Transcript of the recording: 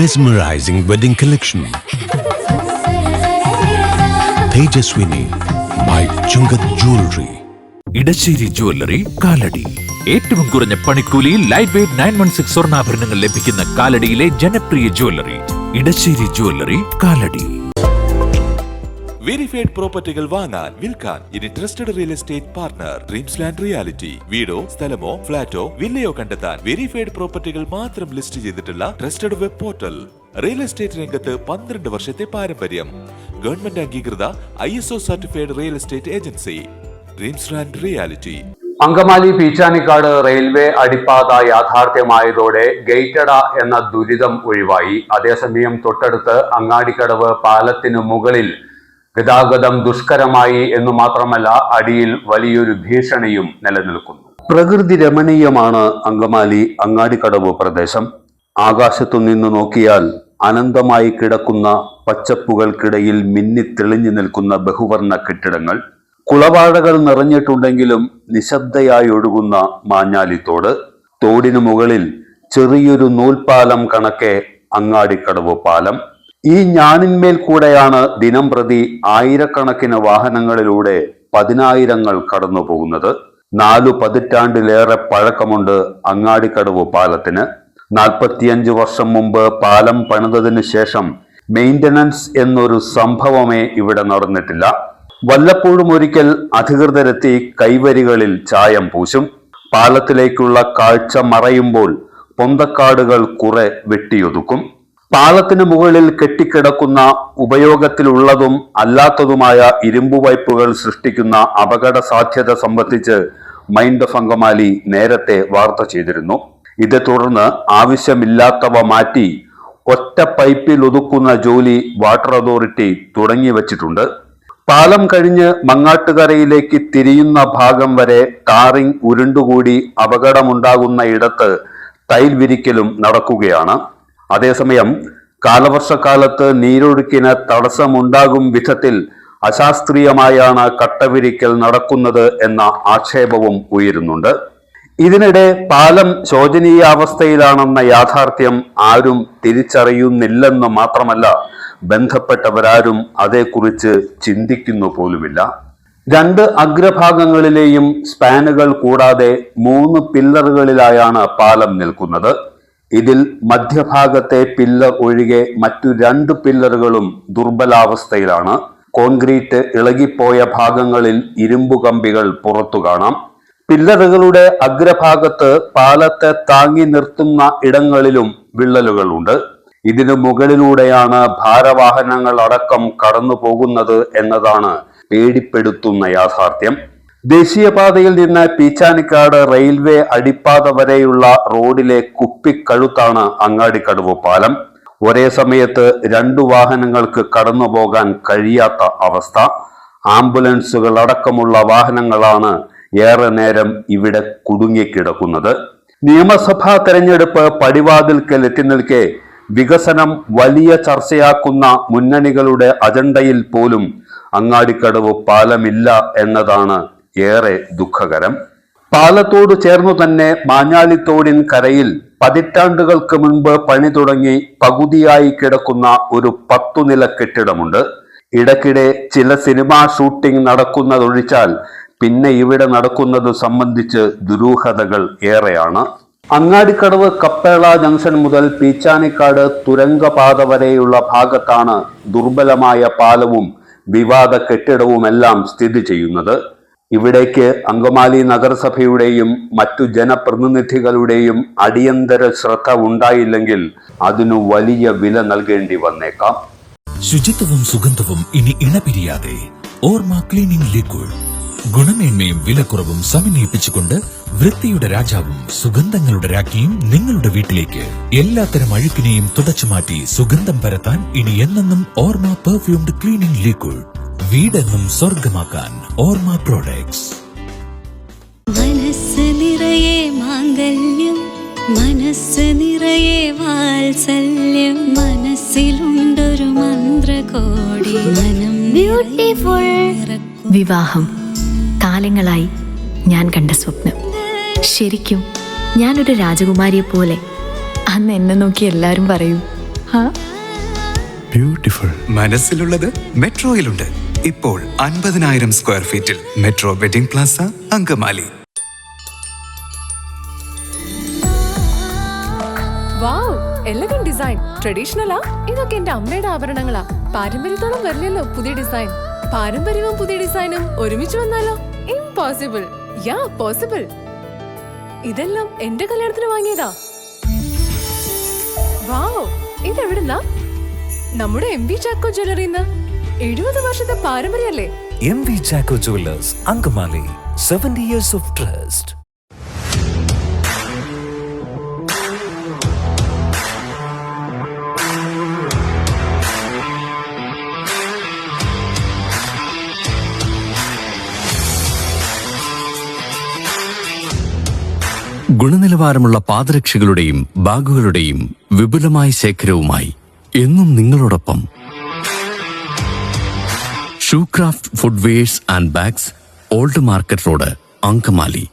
Mesmerizing wedding collection. Tejaswini by Chungat Jewelry. Edasseri jewellery Kalady. ഏറ്റവും കുറഞ്ഞ പണിക്കൂലിയിൽ ലൈറ്റ് വെയ്റ്റ് 916 സ്വർണ്ണാഭരണങ്ങൾ ലഭിക്കുന്ന കാലടിയിലെ ജനപ്രിയ jewellery Edasseri jewellery Kalady. Verified പ്രോപ്പർട്ടികൾ വാങ്ങാൻ വിൽക്കാൻ ഇനി trusted real estate partner dreams land reality. വീടോ സ്ഥലമോ ഫ്ളാറ്റോ വില്ലയോ കണ്ടെത്താൻ വെരിഫൈഡ് പ്രോപ്പർട്ടികൾ മാത്രം ലിസ്റ്റ് ചെയ്തിട്ടുള്ള trusted web portal. Real estate രംഗത്ത് 12 വർഷത്തെ പാരമ്പര്യം. ഗവൺമെന്റ് അംഗീകൃത ISO certified real estate agency Dreams land Reality. Angamaly Peechanikkad railway അടിപ്പാത യാഥാർത്ഥ്യമായതോടെ ഗേറ്റഡ എന്ന ദുരിതം ഒഴിവായി. അതേസമയം തൊട്ടടുത്ത് അങ്ങാടിക്കടവ് പാലത്തിനു മുകളിൽ ഗതാഗതം ദുഷ്കരമായി എന്നു മാത്രമല്ല, അടിയിൽ വലിയൊരു ഭീഷണിയും നിലനിൽക്കുന്നു. പ്രകൃതി രമണീയമാണ് അങ്കമാലി അങ്ങാടിക്കടവ് പ്രദേശം. ആകാശത്തു നിന്ന് നോക്കിയാൽ അനന്തമായി കിടക്കുന്ന പച്ചപ്പുകൾക്കിടയിൽ മിന്നിത്തെളിഞ്ഞു നിൽക്കുന്ന ബഹുവർണ്ണ കെട്ടിടങ്ങൾ, കുളവാഴകൾ നിറഞ്ഞിട്ടുണ്ടെങ്കിലും നിശബ്ദയായി ഒഴുകുന്ന മാഞ്ഞാലിത്തോട്, തോടിനു മുകളിൽ ചെറിയൊരു നൂൽപാലം കണക്കെ അങ്ങാടിക്കടവ് പാലം. ഈ ഞാണിന്മേൽ കൂടെയാണ് ദിനം പ്രതി ആയിരക്കണക്കിന് വാഹനങ്ങളിലൂടെ പതിനായിരങ്ങൾ കടന്നു പോകുന്നത്. 4 പതിറ്റാണ്ടിലേറെ പഴക്കമുണ്ട് അങ്ങാടിക്കടവ് പാലത്തിന്. 45 വർഷം മുമ്പ് പാലം പണിതതിനു ശേഷം മെയിൻ്റനൻസ് എന്നൊരു സംഭവമേ ഇവിടെ നടന്നിട്ടില്ല. വല്ലപ്പോഴും ഒരിക്കൽ അധികൃതരെത്തി കൈവരികളിൽ ചായം പൂശും. പാലത്തിലേക്കുള്ള കാഴ്ച മറയുമ്പോൾ പൊന്തക്കാടുകൾ കുറെ വെട്ടിയൊതുക്കും. പാലത്തിന് മുകളിൽ കെട്ടിക്കിടക്കുന്ന ഉപയോഗത്തിലുള്ളതും അല്ലാത്തതുമായ ഇരുമ്പു പൈപ്പുകൾ സൃഷ്ടിക്കുന്ന അപകട സാധ്യത സംബന്ധിച്ച് മൈൻഡ് ഓഫ് അങ്കമാലി നേരത്തെ വാർത്ത ചെയ്തിരുന്നു. ഇതേ തുടർന്ന് ആവശ്യമില്ലാത്തവ മാറ്റി ഒറ്റ പൈപ്പിൽ ഒതുക്കുന്ന ജോലി വാട്ടർ അതോറിറ്റി തുടങ്ങി വച്ചിട്ടുണ്ട്. പാലം കഴിഞ്ഞ് മങ്ങാട്ടുകരയിലേക്ക് തിരിയുന്ന ഭാഗം വരെ ടാറിംഗ് ഉരുണ്ടുകൂടി അപകടമുണ്ടാകുന്ന ഇടത്ത് ടൈൽ വിരിക്കലും നടക്കുകയാണ്. അതേസമയം കാലവർഷക്കാലത്ത് നീരൊഴുക്കിന് തടസ്സമുണ്ടാകും വിധത്തിൽ അശാസ്ത്രീയമായാണ് കട്ടവിരിക്കൽ നടക്കുന്നത് എന്ന ആക്ഷേപവും ഉയരുന്നുണ്ട്. ഇതിനിടെ പാലം ശോചനീയാവസ്ഥയിലാണെന്ന യാഥാർത്ഥ്യം ആരും തിരിച്ചറിയുന്നില്ലെന്ന് മാത്രമല്ല, ബന്ധപ്പെട്ടവരാരും അതേക്കുറിച്ച് ചിന്തിക്കുന്നു പോലുമില്ല. 2 അഗ്രഭാഗങ്ങളിലെയും സ്പാനുകൾ കൂടാതെ 3 പില്ലറുകളിലായാണ് പാലം നിൽക്കുന്നത്. ഇതിൽ മധ്യഭാഗത്തെ പില്ലർ ഒഴികെ മറ്റു 2 പില്ലറുകളും ദുർബലാവസ്ഥയിലാണ്. കോൺക്രീറ്റ് ഇളകിപ്പോയ ഭാഗങ്ങളിൽ ഇരുമ്പു കമ്പികൾ പുറത്തു കാണാം. പില്ലറുകളുടെ അഗ്രഭാഗത്ത് പാലത്തെ താങ്ങി നിർത്തുന്ന ഇടങ്ങളിലും വിള്ളലുകളുണ്ട്. ഇതിനു മുകളിലൂടെയാണ് ഭാരവാഹനങ്ങൾ അടക്കം കടന്നു പോകുന്നത് എന്നതാണ് പേടിപ്പെടുത്തുന്ന യാഥാർത്ഥ്യം. ദേശീയപാതയിൽ നിന്ന് പീച്ചാനിക്കാട് റെയിൽവേ അടിപ്പാത വരെയുള്ള റോഡിലെ കുപ്പിക്കഴുത്താണ് അങ്ങാടിക്കടവ് പാലം. ഒരേ സമയത്ത് 2 വാഹനങ്ങൾക്ക് കടന്നു പോകാൻ കഴിയാത്ത അവസ്ഥ. ആംബുലൻസുകൾ അടക്കമുള്ള വാഹനങ്ങളാണ് ഏറെ നേരം ഇവിടെ കുടുങ്ങിക്കിടക്കുന്നത്. നിയമസഭാ തെരഞ്ഞെടുപ്പ് പടിവാതിൽക്കൽ എത്തി നിൽക്കെ വികസനം വലിയ ചർച്ചയാക്കുന്ന മുന്നണികളുടെ അജണ്ടയിൽ പോലും അങ്ങാടിക്കടവ് പാലമില്ല എന്നതാണ് ഏറെ ദുഃഖകരം. പാലത്തോട് ചേർന്നു തന്നെ മാഞ്ഞാലിത്തോടിൻ കരയിൽ പതിറ്റാണ്ടുകൾക്ക് മുൻപ് പണി തുടങ്ങി പകുതിയായി കിടക്കുന്ന ഒരു 10 നില കെട്ടിടമുണ്ട്. ഇടയ്ക്കിടെ ചില സിനിമാ ഷൂട്ടിംഗ് നടക്കുന്നതൊഴിച്ചാൽ പിന്നെ ഇവിടെ നടക്കുന്നത് സംബന്ധിച്ച് ദുരൂഹതകൾ ഏറെയാണ്. അങ്ങാടിക്കടവ് കപ്പേള ജംഗ്ഷൻ മുതൽ പീച്ചാനിക്കാട് തുരങ്കപാത വരെയുള്ള ഭാഗത്താണ് ദുർബലമായ പാലവും വിവാദ കെട്ടിടവുമെല്ലാം സ്ഥിതി ചെയ്യുന്നത്. ഇവിടേക്ക് അങ്കമാലി നഗരസഭയുടെയും മറ്റു ജനപ്രതിനിധികളുടെയും അടിയന്തര ശ്രദ്ധ ഉണ്ടായില്ലെങ്കിൽ അതിനു വലിയ വില നൽകേണ്ടി വന്നേക്കാം. ശുചിത്വവും സുഗന്ധവും ഇനി ഇണപിരിയാതെ ഓർമ്മ ക്ലീനിംഗ് ലിക്വിഡ്. ഗുണമേന്മയും വിലക്കുറവും സമന്വയിപ്പിച്ചുകൊണ്ട് വൃത്തിയുടെ രാജാവും സുഗന്ധങ്ങളുടെ രാജ്ഞിയും നിങ്ങളുടെ വീട്ടിലേക്ക്. എല്ലാത്തരം അഴുക്കിനെയും തുടച്ചുമാറ്റി സുഗന്ധം പരത്താൻ ഇനി എന്നെന്നും ഓർമ്മ പെർഫ്യൂംഡ് ക്ലീനിംഗ് ലിക്വിഡ്. വീടെന്നും സ്വർഗമാക്കാൻ ഓർമ്മ പ്രോഡക്ട്സ്. മനസ്സ് നിറയെ മാംഗല്യം, മനസ്സ് നിറയെ വാത്സല്യം, മനസ്സിലുണ്ടൊരു മന്ത്രകോടി, മനം ബ്യൂട്ടിഫുൾ. വിവാഹം കാലങ്ങളായി ഞാൻ കണ്ട സ്വപ്നം. ശരിക്കും ഞാനൊരു രാജകുമാരിയെ പോലെ. അന്ന് എന്നെ നോക്കി എല്ലാരും പറയും, ബ്യൂട്ടിഫുൾ. മനസ്സിലുള്ളത് മെട്രോയിലുണ്ട്. ഇപ്പോൾ 50,000 സ്ക്വയർ ഫീറ്റിൽ Metro Wedding Plaza, Angamaly. Wow, elegant design. ട്രഡീഷണലാ? ഇതൊക്കെ എന്റെ അമ്മയുടെ ആഭരണങ്ങളാ. പാരമ്പര്യത്തോളം വരില്ലല്ലോ പുതിയ ഡിസൈൻ. പാരമ്പര്യവും പുതിയ ഡിസൈനും ഒരുമിച്ച് വന്നാലോ? ഇംപോസിബിൾ. യാ, പോസിബിൾ. ഇതെല്ലാം എന്റെ കല്യാണത്തിന് വാങ്ങിയതാ. വാവ്, ഇതെവിടുന്നാ? നമ്മുടെ MV ചാക്കോ ജ്വല്ലറിന്ന്. 70 വർഷത്തെ പാരമ്പര്യല്ലേ? MV Chacko Jewelers, Angamali, 70 years of trust. ഗുണനിലവാരമുള്ള പാദരക്ഷകളുടെയും ബാഗുകളുടെയും വിപുലമായ ശേഖരവുമായി എന്നും നിങ്ങളോടൊപ്പം Shoecraft Footwears and Bags, Old Market Road, Angamaly.